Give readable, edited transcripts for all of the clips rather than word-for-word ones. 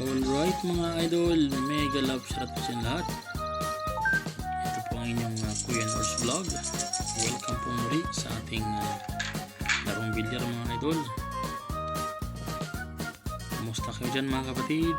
Alright mga idol, mega love shot po sa lahat. Ito po ang inyong Kuya Norse Vlog. Welcome po muli sa ating larong bilyar mga idol. Kumusta kayo dyan mga kapatid?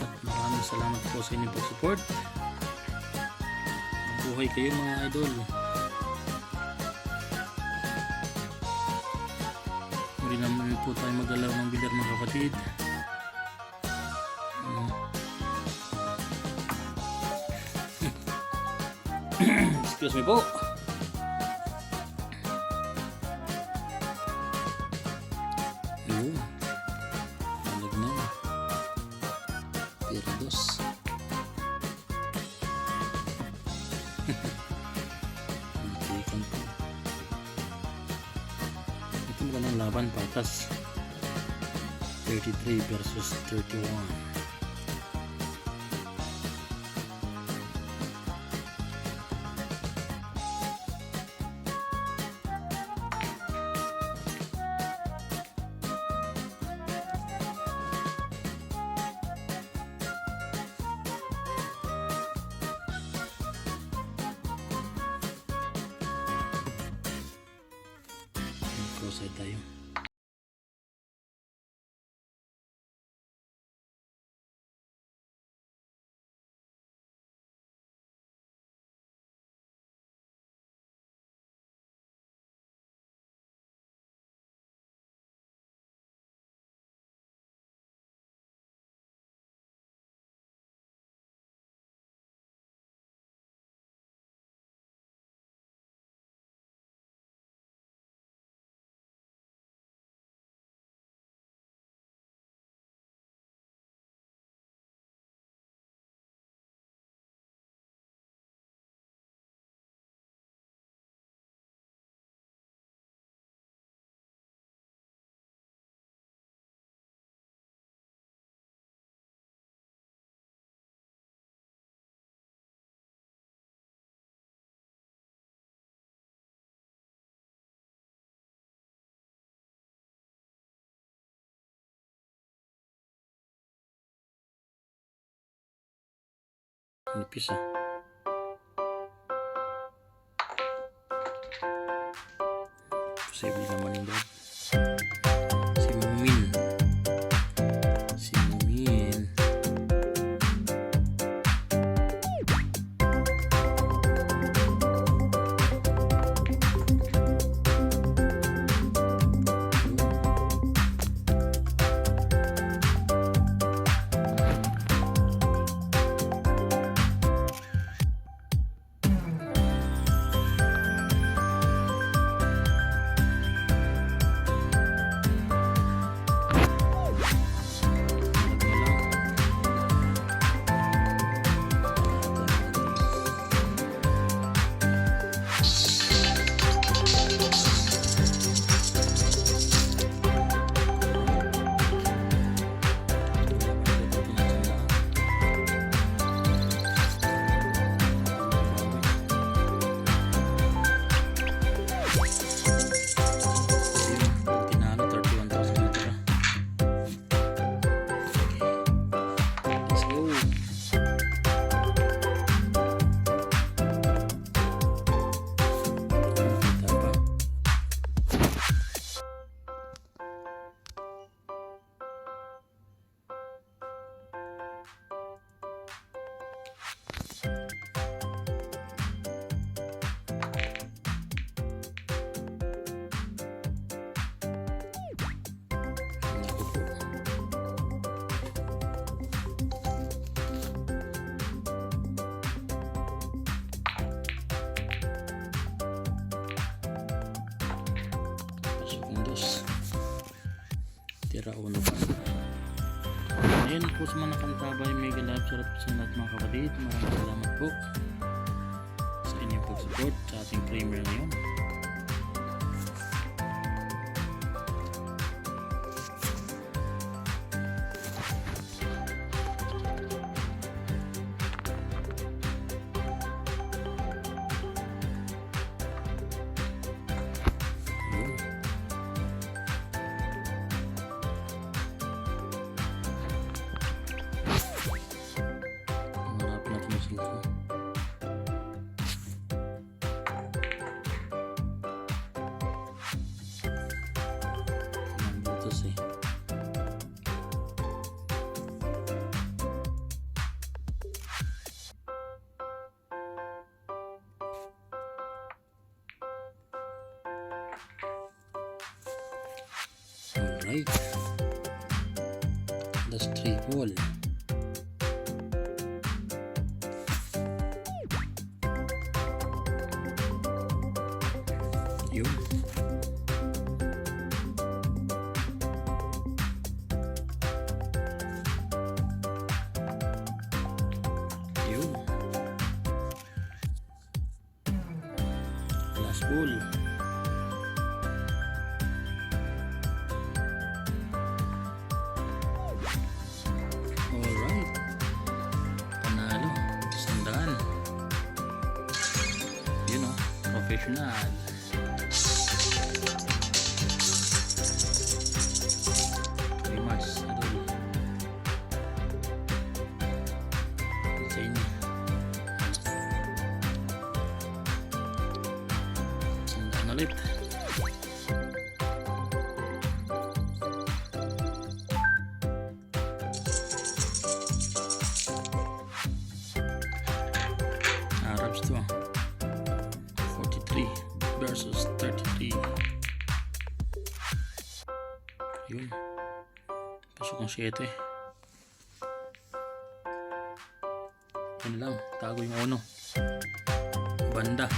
At maraming salamat po sa inyong pag-support. Buhay kayo mga idol. Muli naman po tayo maglalaw ng bilyar mga kapatid. Excuse me po. Ayun. Malag na. Perdos. Natikan po. Ito magandang laban patas. 33 versus 31. Cross-side tayo. Nipis ah. Posible naman yung dad. Si Mumin. Si Mumin. Tira uno pa. Ayan po sa mga nakantabay, mega love shot sa lahat mga kapatid. Maraming salamat po sa inyong pag-support sa ating premier ngayon. versus eh. Alright. That's 3 ball. Yun. Yun. Last ball. Alright. Panalo. 100. Yun o. Professional. Very much. Idol. Sa inyo. Sandaan ulit. Arabs to 43 versus 33. Yun. Pasok ang 7. Yun lang. Tago yung uno. Banda.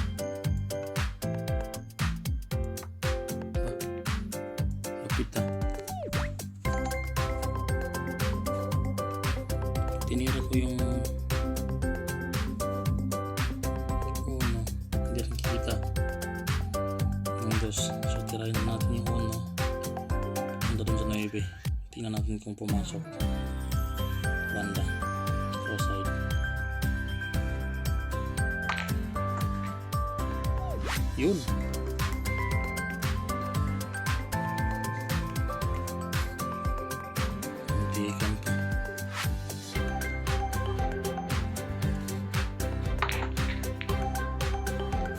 Lapit ah. Tinira ko yung uno. Hindi rin kita. Yung dos. So tirahin natin yung uno. Punta dun sa 9. Tingnan natin kung pumasok. Banda. Cross side. Yun. Hindi kan pa.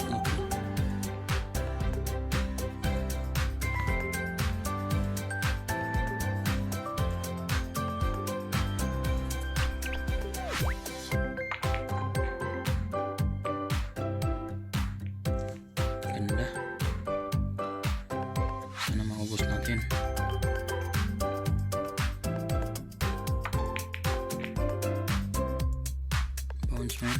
Okay. Ganda. Sana maubos natin. Bounce man.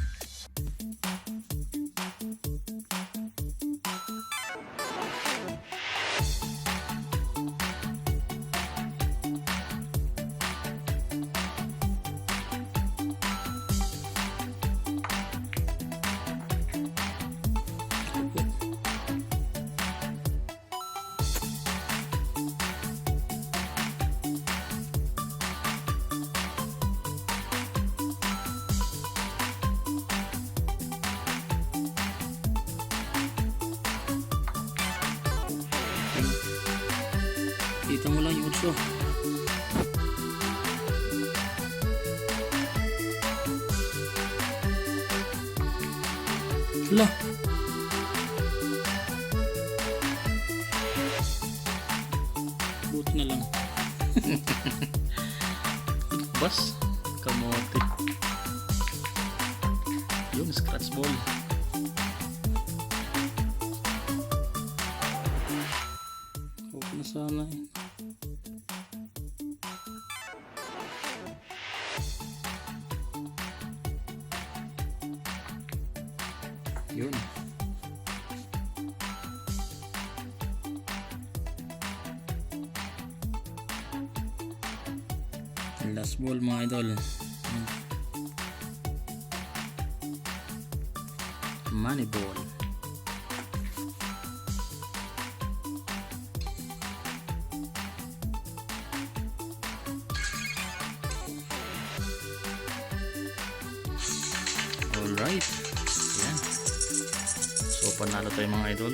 Kita mo lang yung utso. Hala. Buti na lang. Bas. Kamote. Yun, scratch ball. Okay na sana eh. Yun. Last ball mga idol. Money ball. Alright. Yan. So panalo tayo mga idol.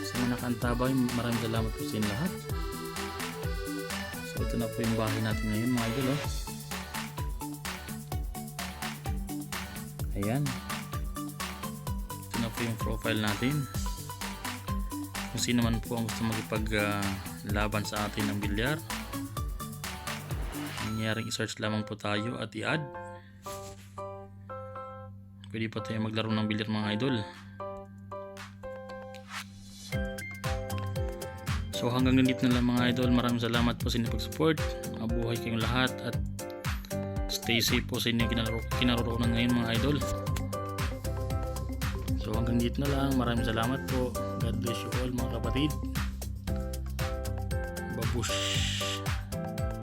Sa mga nakantabay, maraming salamat po sa inyo lahat. So ito na po yung bahay natin ngayon mga idol. Ayan. Ito na po yung profile natin. Kung sino man po ang gusto magipag laban sa atin ng bilyar. Nangyaring i-search lamang po tayo at i-add. Pwede pa tayo maglaro ng bilyar mga idol. So hanggang dito na lang mga idol. Maraming salamat po sa inyong pag-support. Mabuhay kayong lahat at stay safe po sa inyong kinaroroonan ngayon mga idol. So hanggang dito na lang. Maraming salamat po. God bless you all mga kapatid. Babush.